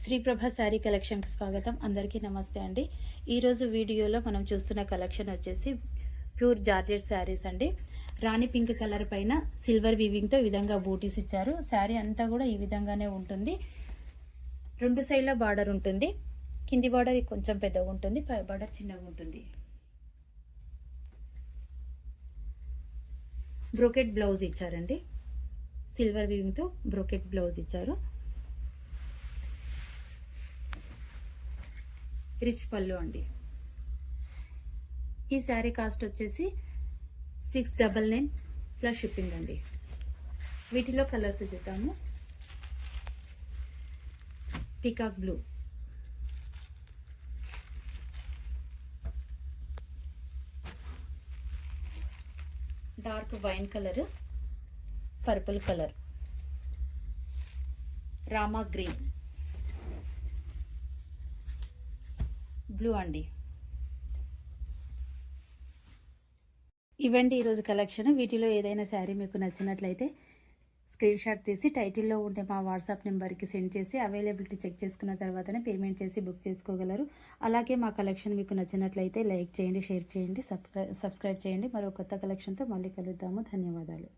శ్రీప్రభ శారీ కలెక్షన్కి స్వాగతం. అందరికీ నమస్తే అండి. ఈరోజు వీడియోలో మనం చూస్తున్న కలెక్షన్ వచ్చేసి ప్యూర్ జార్జెట్ శారీస్ అండి. రాణి పింక్ కలర్ పైన సిల్వర్ వీవింగ్తో ఈ విధంగా బూటీస్ ఇచ్చారు. శారీ అంతా కూడా ఈ విధంగానే ఉంటుంది. రెండు సైడ్ల బార్డర్ ఉంటుంది. కింది బార్డర్ కొంచెం పెద్దగా ఉంటుంది, పై బార్డర్ చిన్నగా ఉంటుంది. బ్రోకెట్ బ్లౌజ్ ఇచ్చారండి. సిల్వర్ వీవింగ్తో బ్రోకెట్ బ్లౌజ్ ఇచ్చారు. రిచ్ పళ్ళు అండి. ఈ శారీ కాస్ట్ వచ్చేసి 699 ప్లస్ షిప్పింగ్ అండి. వీటిలో కలర్స్ చూద్దాము. Peacock blue, dark wine colour, purple colour, Rama green, blue అండి. ఇవండి ఈరోజు కలెక్షన్. వీటిలో ఏదైనా శారీ మీకు నచ్చినట్లయితే స్క్రీన్ షాట్ తీసి టైటిల్లో ఉండే మా వాట్సాప్ నెంబర్కి సెండ్ చేసి అవైలబిలిటీ చెక్ చేసుకున్న తర్వాతనే పేమెంట్ చేసి బుక్ చేసుకోగలరు. అలాగే మా కలెక్షన్ మీకు నచ్చినట్లయితే లైక్ చేయండి, షేర్ చేయండి, సబ్స్క్రైబ్ చేయండి. మరో కొత్త కలెక్షన్తో మళ్ళీ కలుద్దాము. ధన్యవాదాలు.